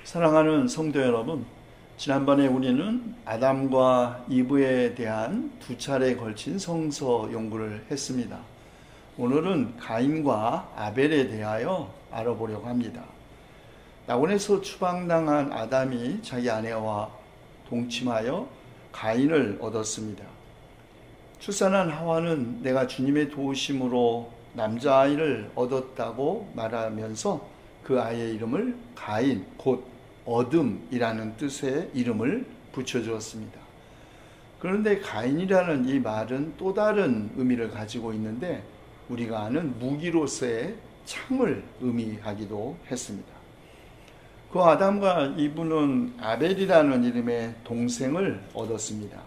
사랑하는 성도 여러분, 지난번에 우리는 아담과 이브에 대한 두 차례에 걸친 성서 연구를 했습니다. 오늘은 가인과 아벨에 대하여 알아보려고 합니다. 낙원에서 추방당한 아담이 자기 아내와 동침하여 가인을 얻었습니다. 출산한 하와는 내가 주님의 도우심으로 남자아이를 얻었다고 말하면서 그 아이의 이름을 가인, 곧 어둠이라는 뜻의 이름을 붙여주었습니다. 그런데 가인이라는 이 말은 또 다른 의미를 가지고 있는데 우리가 아는 무기로서의 창을 의미하기도 했습니다. 그 아담과 이브는 아벨이라는 이름의 동생을 얻었습니다.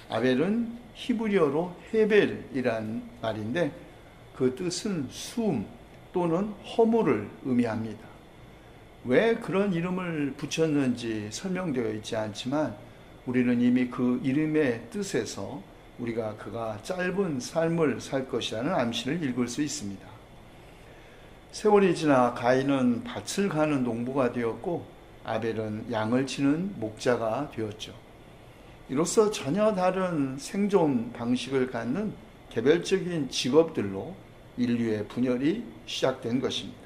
아벨은 히브리어로 헤벨이란 말인데 그 뜻은 수음 또는 허물을 의미합니다. 왜 그런 이름을 붙였는지 설명되어 있지 않지만 우리는 이미 그 이름의 뜻에서 우리가 그가 짧은 삶을 살 것이라는 암시를 읽을 수 있습니다. 세월이 지나 가인은 밭을 가는 농부가 되었고 아벨은 양을 치는 목자가 되었죠. 이로써 전혀 다른 생존 방식을 갖는 개별적인 직업들로 인류의 분열이 시작된 것입니다.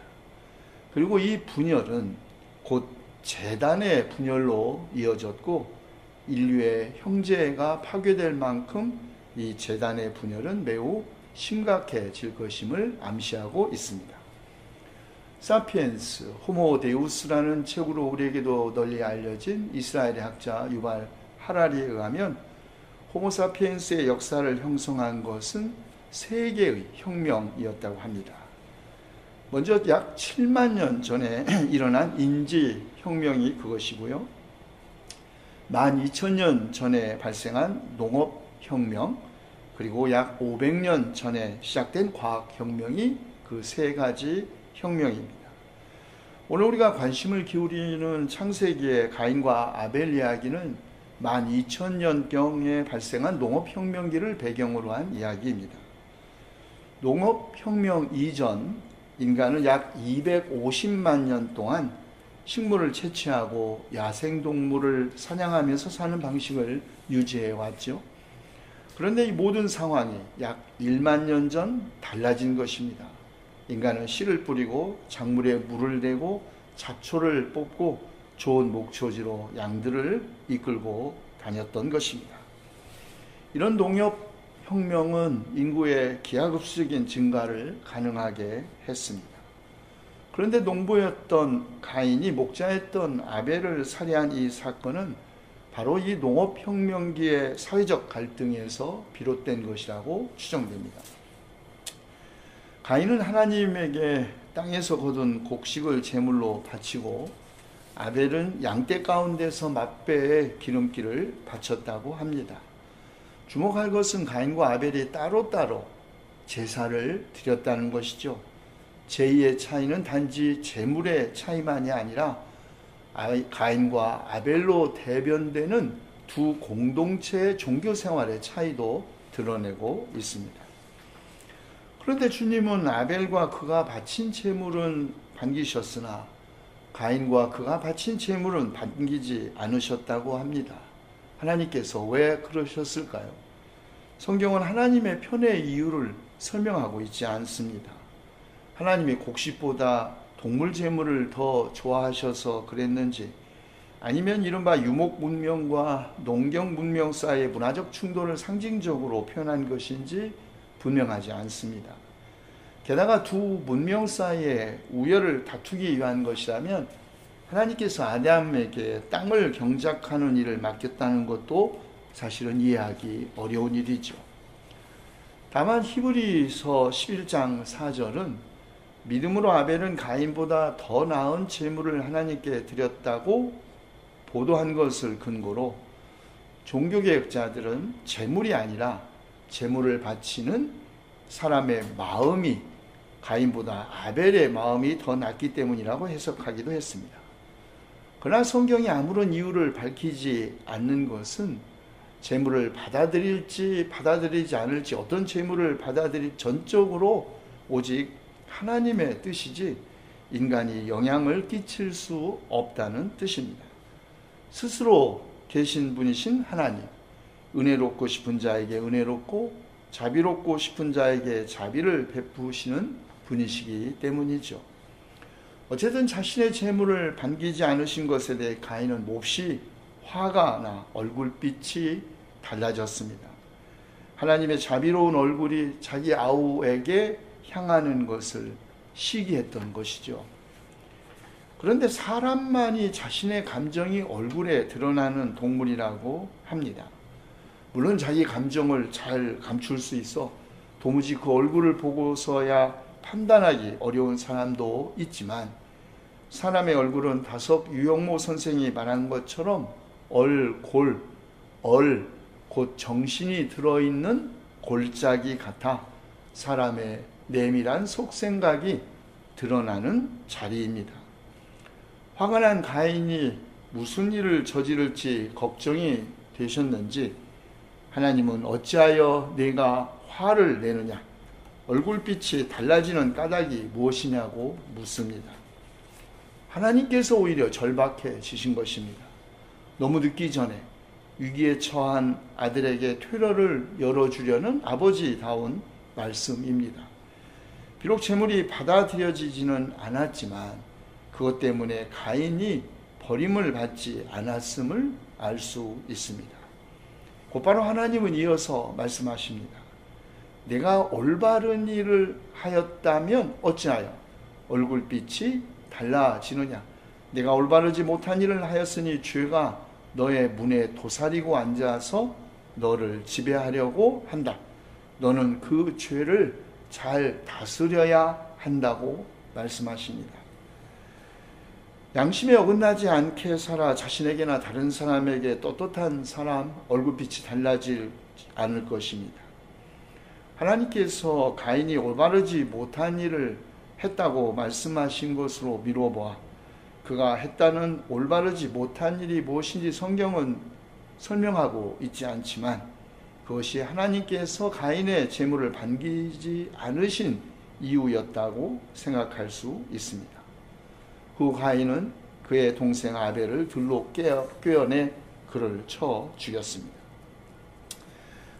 그리고 이 분열은 곧 제단의 분열로 이어졌고 인류의 형제가 파괴될 만큼 이 제단의 분열은 매우 심각해질 것임을 암시하고 있습니다. 사피엔스, 호모 데우스라는 책으로 우리에게도 널리 알려진 이스라엘의 학자 유발 하라리에 의하면 호모 사피엔스의 역사를 형성한 것은 세 개의 혁명이었다고 합니다. 먼저 약 7만 년 전에 일어난 인지혁명이 그것이고요. 12,000년 전에 발생한 농업혁명, 그리고 약 500년 전에 시작된 과학혁명이 그 세 가지 혁명입니다. 오늘 우리가 관심을 기울이는 창세기의 가인과 아벨 이야기는 12,000년경에 발생한 농업혁명기를 배경으로 한 이야기입니다. 농업혁명 이전 인간은 약 250만 년 동안 식물을 채취하고 야생동물을 사냥하면서 사는 방식을 유지해 왔죠. 그런데 이 모든 상황이 약 1만 년 전 달라진 것입니다. 인간은 씨를 뿌리고 작물에 물을 대고 잡초를 뽑고 좋은 목초지로 양들을 이끌고 다녔던 것입니다. 이런 농업혁명은 인구의 기하급수적인 증가를 가능하게 했습니다. 그런데 농부였던 가인이 목자였던 아벨을 살해한 이 사건은 바로 이 농업혁명기의 사회적 갈등에서 비롯된 것이라고 추정됩니다. 가인은 하나님에게 땅에서 거둔 곡식을 제물로 바치고 아벨은 양떼 가운데서 맛배의 기름기를 바쳤다고 합니다. 주목할 것은 가인과 아벨이 따로따로 제사를 드렸다는 것이죠. 제2의 차이는 단지 제물의 차이만이 아니라 가인과 아벨로 대변되는 두 공동체의 종교생활의 차이도 드러내고 있습니다. 그런데 주님은 아벨과 그가 바친 제물은 반기셨으나 가인과 그가 바친 제물은 반기지 않으셨다고 합니다. 하나님께서 왜 그러셨을까요? 성경은 하나님의 편의 이유를 설명하고 있지 않습니다. 하나님이 곡식보다 동물 제물을 더 좋아하셔서 그랬는지, 아니면 이른바 유목 문명과 농경 문명 사이의 문화적 충돌을 상징적으로 표현한 것인지 분명하지 않습니다. 게다가 두 문명 사이의 우열을 다투기 위한 것이라면 하나님께서 아담에게 땅을 경작하는 일을 맡겼다는 것도 사실은 이해하기 어려운 일이죠. 다만 히브리서 11장 4절은 믿음으로 아벨은 가인보다 더 나은 제물을 하나님께 드렸다고 보도한 것을 근거로 종교개혁자들은 제물이 아니라 제물을 바치는 사람의 마음이 가인보다 아벨의 마음이 더 낫기 때문이라고 해석하기도 했습니다. 그러나 성경이 아무런 이유를 밝히지 않는 것은 제물을 받아들일지 받아들이지 않을지, 어떤 제물을 받아들일 전적으로 오직 하나님의 뜻이지 인간이 영향을 끼칠 수 없다는 뜻입니다. 스스로 계신 분이신 하나님, 은혜롭고 싶은 자에게 은혜롭고 자비롭고 싶은 자에게 자비를 베푸시는 분이시기 때문이죠. 어쨌든 자신의 재물을 반기지 않으신 것에 대해 가인은 몹시 화가 나 얼굴빛이 달라졌습니다. 하나님의 자비로운 얼굴이 자기 아우에게 향하는 것을 시기했던 것이죠. 그런데 사람만이 자신의 감정이 얼굴에 드러나는 동물이라고 합니다. 물론 자기 감정을 잘 감출 수 있어 도무지 그 얼굴을 보고서야 판단하기 어려운 사람도 있지만, 사람의 얼굴은 다석 유영모 선생이 말한 것처럼 얼, 곧 정신이 들어있는 골짜기 같아 사람의 내밀한 속생각이 드러나는 자리입니다. 화가 난 가인이 무슨 일을 저지를지 걱정이 되셨는지 하나님은 어찌하여 내가 화를 내느냐, 얼굴빛이 달라지는 까닭이 무엇이냐고 묻습니다. 하나님께서 오히려 절박해지신 것입니다. 너무 늦기 전에 위기에 처한 아들에게 퇴로를 열어주려는 아버지다운 말씀입니다. 비록 재물이 받아들여지지는 않았지만 그것 때문에 가인이 버림을 받지 않았음을 알 수 있습니다. 곧바로 하나님은 이어서 말씀하십니다. 내가 올바른 일을 하였다면 어찌하여 얼굴빛이 달라지느냐? 내가 올바르지 못한 일을 하였으니 죄가 너의 문에 도사리고 앉아서 너를 지배하려고 한다. 너는 그 죄를 잘 다스려야 한다고 말씀하십니다. 양심에 어긋나지 않게 살아 자신에게나 다른 사람에게 떳떳한 사람, 얼굴빛이 달라지지 않을 것입니다. 하나님께서 가인이 올바르지 못한 일을 했다고 말씀하신 것으로 미루어보아 그가 했다는 올바르지 못한 일이 무엇인지 성경은 설명하고 있지 않지만 그것이 하나님께서 가인의 재물을 반기지 않으신 이유였다고 생각할 수 있습니다. 그 가인은 그의 동생 아벨을 들로 꿰어내 그를 쳐 죽였습니다.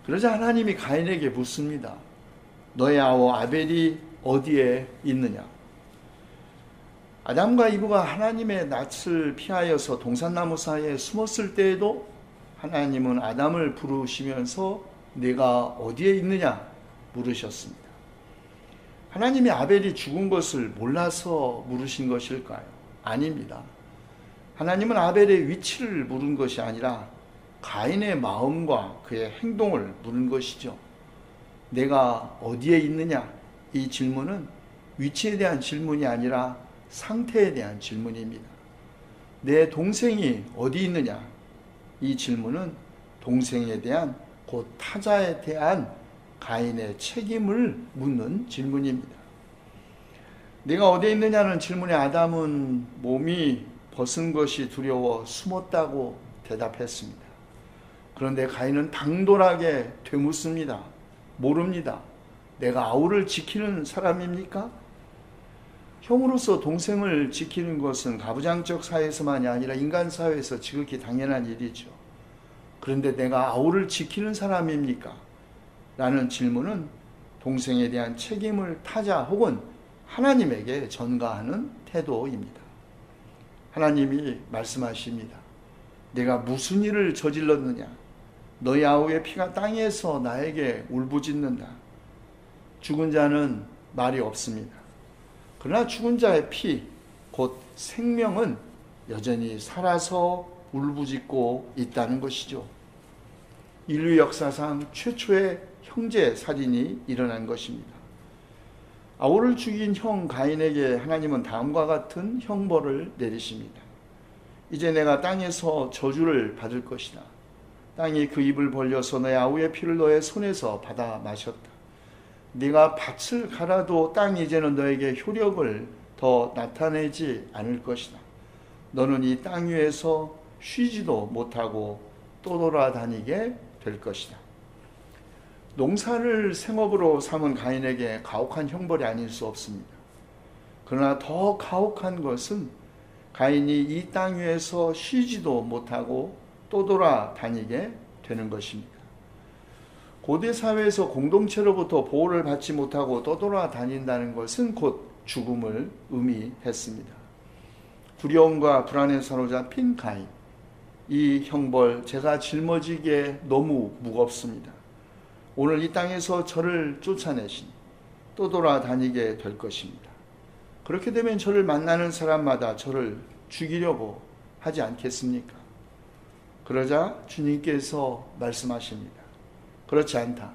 그러자 하나님이 가인에게 묻습니다. 너의 아우 아벨이 어디에 있느냐? 아담과 이브가 하나님의 낯을 피하여서 동산나무 사이에 숨었을 때에도 하나님은 아담을 부르시면서 내가 어디에 있느냐 물으셨습니다. 하나님이 아벨이 죽은 것을 몰라서 물으신 것일까요? 아닙니다. 하나님은 아벨의 위치를 물은 것이 아니라 가인의 마음과 그의 행동을 물은 것이죠. 내가 어디에 있느냐? 이 질문은 위치에 대한 질문이 아니라 상태에 대한 질문입니다. 내 동생이 어디 있느냐? 이 질문은 동생에 대한 곧 타자에 대한 가인의 책임을 묻는 질문입니다. 내가 어디에 있느냐는 질문에 아담은 몸이 벗은 것이 두려워 숨었다고 대답했습니다. 그런데 가인은 당돌하게 되묻습니다. 모릅니다. 내가 아우를 지키는 사람입니까? 형으로서 동생을 지키는 것은 가부장적 사회에서만이 아니라 인간 사회에서 지극히 당연한 일이죠. 그런데 내가 아우를 지키는 사람입니까? 라는 질문은 동생에 대한 책임을 타자 혹은 하나님에게 전가하는 태도입니다. 하나님이 말씀하십니다. 내가 무슨 일을 저질렀느냐? 너희 아우의 피가 땅에서 나에게 울부짖는다. 죽은 자는 말이 없습니다. 그러나 죽은 자의 피, 곧 생명은 여전히 살아서 울부짖고 있다는 것이죠. 인류 역사상 최초의 형제 살인이 일어난 것입니다. 아우를 죽인 형 가인에게 하나님은 다음과 같은 형벌을 내리십니다. 이제 내가 땅에서 저주를 받을 것이다. 땅이 그 입을 벌려서 너의 아우의 피를 너의 손에서 받아 마셨다. 네가 밭을 갈아도 땅이 이제는 너에게 효력을 더 나타내지 않을 것이다. 너는 이 땅 위에서 쉬지도 못하고 떠돌아다니게 될 것이다. 농사를 생업으로 삼은 가인에게 가혹한 형벌이 아닐 수 없습니다. 그러나 더 가혹한 것은 가인이 이 땅 위에서 쉬지도 못하고 떠돌아다니게 되는 것입니다. 고대 사회에서 공동체로부터 보호를 받지 못하고 떠돌아다닌다는 것은 곧 죽음을 의미했습니다. 두려움과 불안에 사로잡힌 가인, 이 형벌 제가 짊어지기에 너무 무겁습니다. 오늘 이 땅에서 저를 쫓아내시니 떠돌아다니게 될 것입니다. 그렇게 되면 저를 만나는 사람마다 저를 죽이려고 하지 않겠습니까? 그러자 주님께서 말씀하십니다. 그렇지 않다.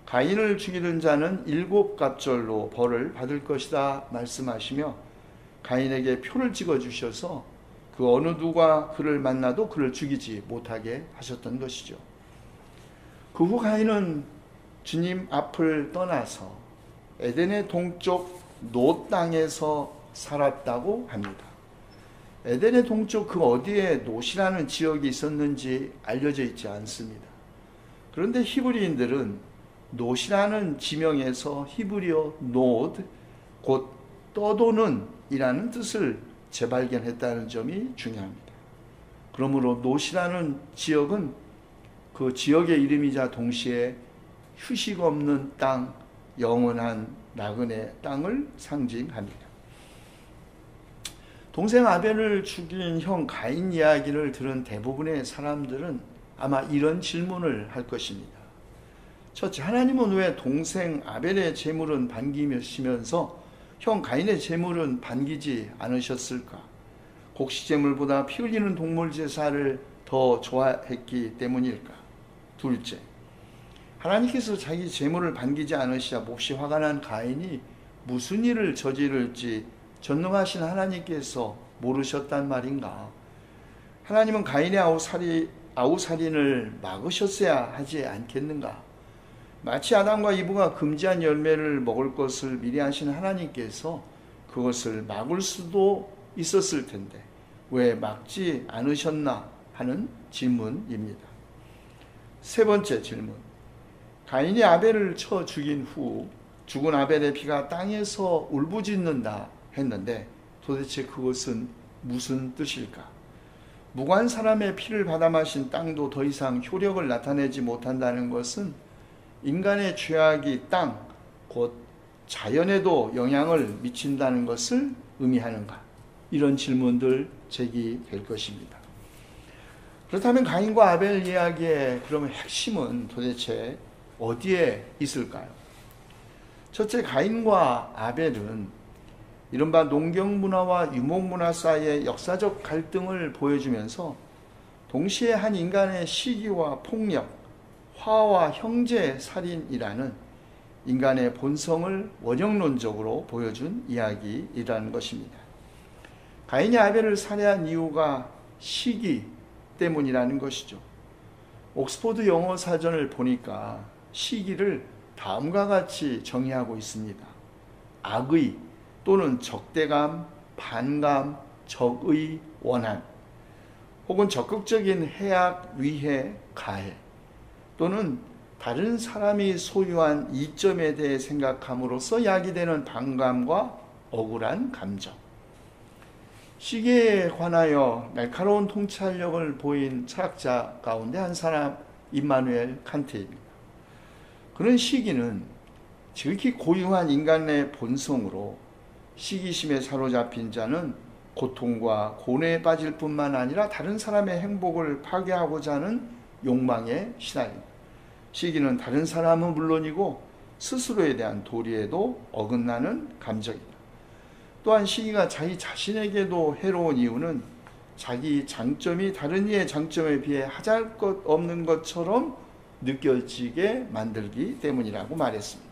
가인을 죽이는 자는 7갑절로 벌을 받을 것이다 말씀하시며 가인에게 표를 찍어주셔서 그 어느 누가 그를 만나도 그를 죽이지 못하게 하셨던 것이죠. 그 후 가인은 주님 앞을 떠나서 에덴의 동쪽 노 땅에서 살았다고 합니다. 에덴의 동쪽 그 어디에 노시라는 지역이 있었는지 알려져 있지 않습니다. 그런데 히브리인들은 노시라는 지명에서 히브리어 노드, 곧 떠도는 이라는 뜻을 재발견했다는 점이 중요합니다. 그러므로 노시라는 지역은 그 지역의 이름이자 동시에 휴식 없는 땅, 영원한 나그네 땅을 상징합니다. 동생 아벨을 죽인 형 가인 이야기를 들은 대부분의 사람들은 아마 이런 질문을 할 것입니다. 첫째, 하나님은 왜 동생 아벨의 제물은 반기시면서 형 가인의 제물은 반기지 않으셨을까? 곡식제물보다 피 흘리는 동물 제사를 더 좋아했기 때문일까? 둘째, 하나님께서 자기 제물을 반기지 않으시자 몹시 화가 난 가인이 무슨 일을 저지를지 전능하신 하나님께서 모르셨단 말인가? 하나님은 가인의 아우살인을 막으셨어야 하지 않겠는가? 마치 아담과 이브가 금지한 열매를 먹을 것을 미리 하신 하나님께서 그것을 막을 수도 있었을 텐데 왜 막지 않으셨나 하는 질문입니다. 세 번째 질문. 가인이 아벨을 쳐 죽인 후 죽은 아벨의 피가 땅에서 울부짖는다 했는데 도대체 그것은 무슨 뜻일까? 무관 사람의 피를 받아 마신 땅도 더 이상 효력을 나타내지 못한다는 것은 인간의 죄악이 땅, 곧 자연에도 영향을 미친다는 것을 의미하는가? 이런 질문들 제기될 것입니다. 그렇다면 가인과 아벨 이야기의 그러면 핵심은 도대체 어디에 있을까요? 첫째, 가인과 아벨은 이른바 농경문화와 유목문화 사이의 역사적 갈등을 보여주면서 동시에 한 인간의 시기와 폭력, 화와 형제 살인이라는 인간의 본성을 원형론적으로 보여준 이야기이라는 것입니다. 가인이 아벨을 살해한 이유가 시기 때문이라는 것이죠. 옥스포드 영어 사전을 보니까 시기를 다음과 같이 정의하고 있습니다. 악의 또는 적대감, 반감, 적의, 원한, 혹은 적극적인 해악, 위해, 가해, 또는 다른 사람이 소유한 이점에 대해 생각함으로써 야기되는 반감과 억울한 감정. 시기에 관하여 날카로운 통찰력을 보인 철학자 가운데 한 사람, 임마누엘 칸트입니다. 그는 시기는 지극히 고유한 인간의 본성으로 시기심에 사로잡힌 자는 고통과 고뇌에 빠질 뿐만 아니라 다른 사람의 행복을 파괴하고자 하는 욕망에 시달립니다. 시기는 다른 사람은 물론이고 스스로에 대한 도리에도 어긋나는 감정입니다. 또한 시기가 자기 자신에게도 해로운 이유는 자기 장점이 다른 이의 장점에 비해 하잘것없는 것처럼 느껴지게 만들기 때문이라고 말했습니다.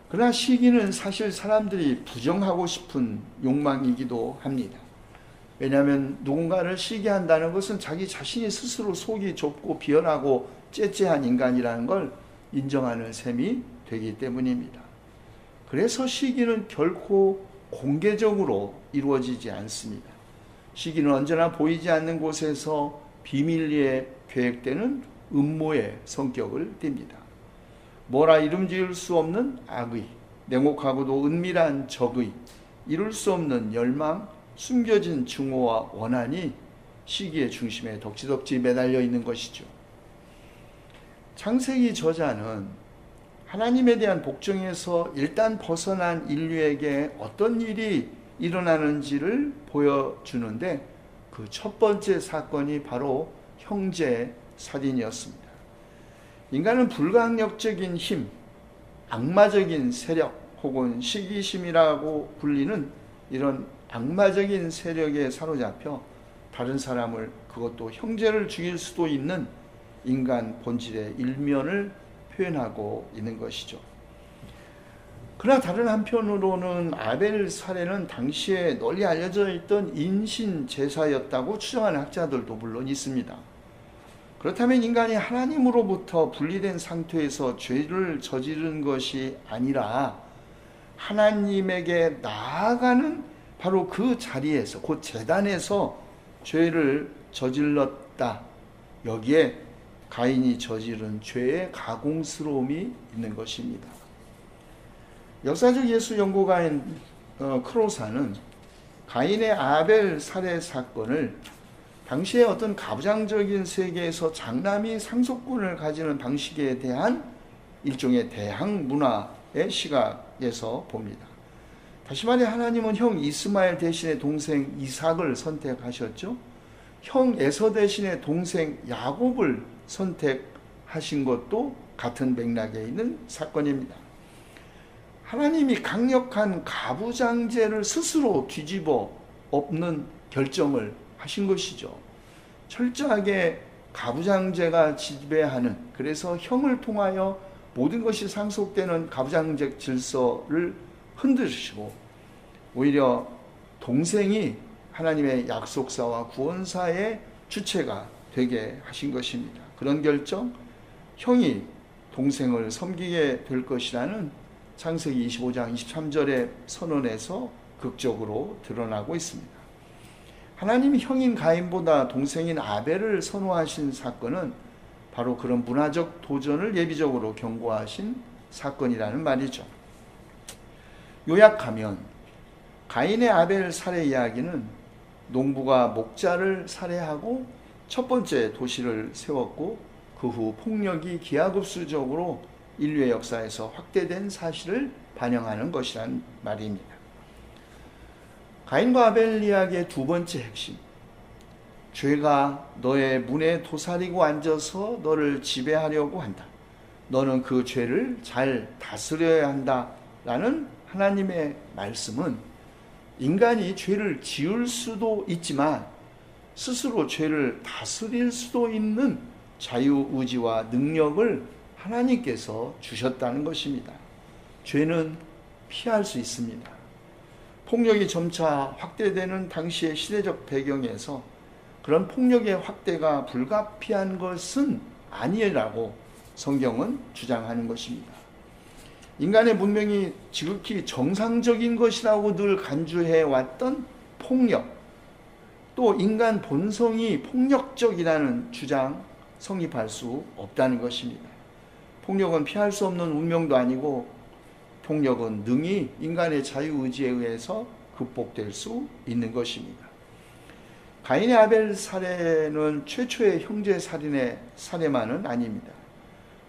그러나 시기는 사실 사람들이 부정하고 싶은 욕망이기도 합니다. 왜냐하면 누군가를 시기한다는 것은 자기 자신이 스스로 속이 좁고 비열하고 째째한 인간이라는 걸 인정하는 셈이 되기 때문입니다. 그래서 시기는 결코 공개적으로 이루어지지 않습니다. 시기는 언제나 보이지 않는 곳에서 비밀리에 계획되는 음모의 성격을 띱니다. 뭐라 이름 지을 수 없는 악의, 냉혹하고도 은밀한 적의, 이룰 수 없는 열망, 숨겨진 증오와 원한이 시기의 중심에 덕지덕지 매달려 있는 것이죠. 창세기 저자는 하나님에 대한 복종에서 일단 벗어난 인류에게 어떤 일이 일어나는지를 보여주는데, 그 첫 번째 사건이 바로 형제 살인이었습니다. 인간은 불가항력적인 힘, 악마적인 세력 혹은 시기심이라고 불리는 이런 악마적인 세력에 사로잡혀 다른 사람을, 그것도 형제를 죽일 수도 있는 인간 본질의 일면을 표현하고 있는 것이죠. 그러나 다른 한편으로는 아벨 살해는 당시에 널리 알려져 있던 인신 제사였다고 추정하는 학자들도 물론 있습니다. 그렇다면 인간이 하나님으로부터 분리된 상태에서 죄를 저지른 것이 아니라 하나님에게 나아가는 바로 그 자리에서, 곧 제단에서 죄를 저질렀다. 여기에 가인이 저지른 죄의 가공스러움이 있는 것입니다. 역사적 예수 연구가인 크로사는 가인의 아벨 살해 사건을 당시의 어떤 가부장적인 세계에서 장남이 상속권을 가지는 방식에 대한 일종의 대항 문화의 시각에서 봅니다. 다시 말해 하나님은 형 이스마엘 대신에 동생 이삭을 선택하셨죠. 형 에서 대신에 동생 야곱을 선택하신 것도 같은 맥락에 있는 사건입니다. 하나님이 강력한 가부장제를 스스로 뒤집어 엎는 결정을 하신 것이죠. 철저하게 가부장제가 지배하는, 그래서 형을 통하여 모든 것이 상속되는 가부장적 질서를 흔드시고 오히려 동생이 하나님의 약속사와 구원사의 주체가 되게 하신 것입니다. 그런 결정, 형이 동생을 섬기게 될 것이라는 창세기 25장 23절의 선언에서 극적으로 드러나고 있습니다. 하나님이 형인 가인보다 동생인 아벨을 선호하신 사건은 바로 그런 문화적 도전을 예비적으로 경고하신 사건이라는 말이죠. 요약하면 가인의 아벨 살해 이야기는 농부가 목자를 살해하고 첫 번째 도시를 세웠고 그 후 폭력이 기하급수적으로 인류의 역사에서 확대된 사실을 반영하는 것이란 말입니다. 가인과 아벨 이야기의 두 번째 핵심, 죄가 너의 문에 도사리고 앉아서 너를 지배하려고 한다. 너는 그 죄를 잘 다스려야 한다 라는 하나님의 말씀은 인간이 죄를 지을 수도 있지만 스스로 죄를 다스릴 수도 있는 자유의지와 능력을 하나님께서 주셨다는 것입니다. 죄는 피할 수 있습니다. 폭력이 점차 확대되는 당시의 시대적 배경에서 그런 폭력의 확대가 불가피한 것은 아니라고 성경은 주장하는 것입니다. 인간의 문명이 지극히 정상적인 것이라고 늘 간주해 왔던 폭력, 또 인간 본성이 폭력적이라는 주장 성립할 수 없다는 것입니다. 폭력은 피할 수 없는 운명도 아니고 폭력은 능히 인간의 자유의지에 의해서 극복될 수 있는 것입니다. 가인의 아벨 살해는 최초의 형제 살인의 사례만은 아닙니다.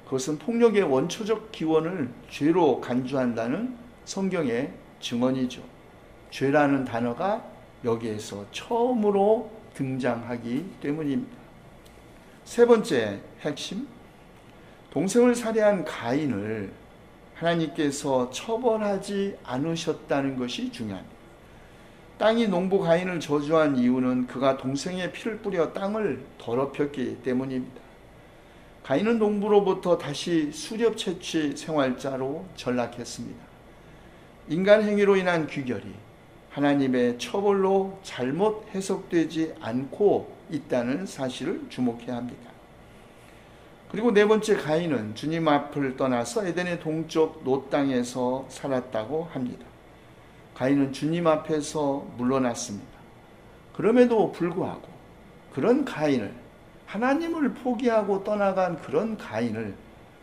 그것은 폭력의 원초적 기원을 죄로 간주한다는 성경의 증언이죠. 죄라는 단어가 여기에서 처음으로 등장하기 때문입니다. 세 번째 핵심, 동생을 살해한 가인을 하나님께서 처벌하지 않으셨다는 것이 중요합니다. 땅이 농부 가인을 저주한 이유는 그가 동생의 피를 뿌려 땅을 더럽혔기 때문입니다. 가인은 농부로부터 다시 수렵 채취 생활자로 전락했습니다. 인간 행위로 인한 귀결이 하나님의 처벌로 잘못 해석되지 않고 있다는 사실을 주목해야 합니다. 그리고 네 번째, 가인은 주님 앞을 떠나서 에덴의 동쪽 롯 땅에서 살았다고 합니다. 가인은 주님 앞에서 물러났습니다. 그럼에도 불구하고 그런 가인을, 하나님을 포기하고 떠나간 그런 가인을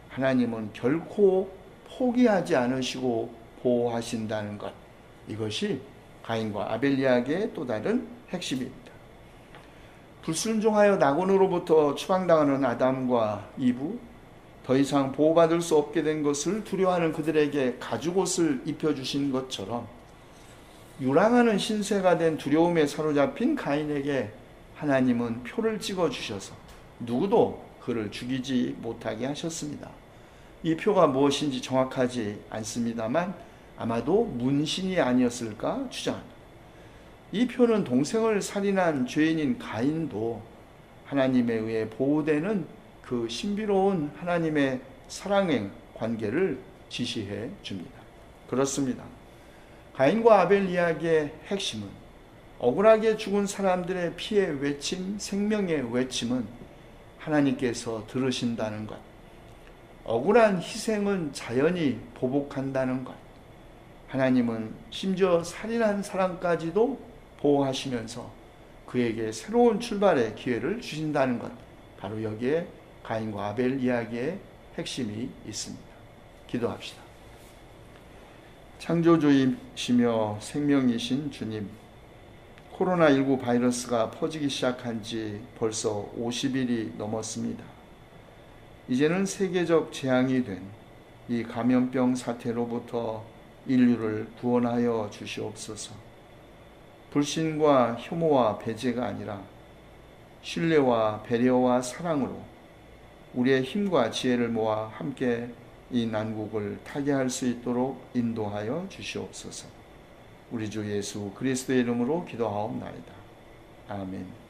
하나님은 결코 포기하지 않으시고 보호하신다는 것, 이것이 가인과 아벨 이야기의 또 다른 핵심입니다. 불순종하여 낙원으로부터 추방당하는 아담과 이브, 더 이상 보호받을 수 없게 된 것을 두려워하는 그들에게 가죽옷을 입혀주신 것처럼 유랑하는 신세가 된 두려움에 사로잡힌 가인에게 하나님은 표를 찍어주셔서 누구도 그를 죽이지 못하게 하셨습니다. 이 표가 무엇인지 정확하지 않습니다만 아마도 문신이 아니었을까 추정합니다. 이 표는 동생을 살인한 죄인인 가인도 하나님에 의해 보호되는 그 신비로운 하나님의 사랑의 관계를 지시해 줍니다. 그렇습니다. 가인과 아벨 이야기의 핵심은 억울하게 죽은 사람들의 피의 외침, 생명의 외침은 하나님께서 들으신다는 것, 억울한 희생은 자연히 보복한다는 것, 하나님은 심지어 살인한 사람까지도 보호하시면서 그에게 새로운 출발의 기회를 주신다는 것, 바로 여기에 가인과 아벨 이야기의 핵심이 있습니다. 기도합시다. 창조주이시며 생명이신 주님, 코로나19 바이러스가 퍼지기 시작한 지 벌써 50일이 넘었습니다. 이제는 세계적 재앙이 된 이 감염병 사태로부터 인류를 구원하여 주시옵소서. 불신과 혐오와 배제가 아니라 신뢰와 배려와 사랑으로 우리의 힘과 지혜를 모아 함께 이 난국을 타개할 수 있도록 인도하여 주시옵소서. 우리 주 예수 그리스도의 이름으로 기도하옵나이다. 아멘.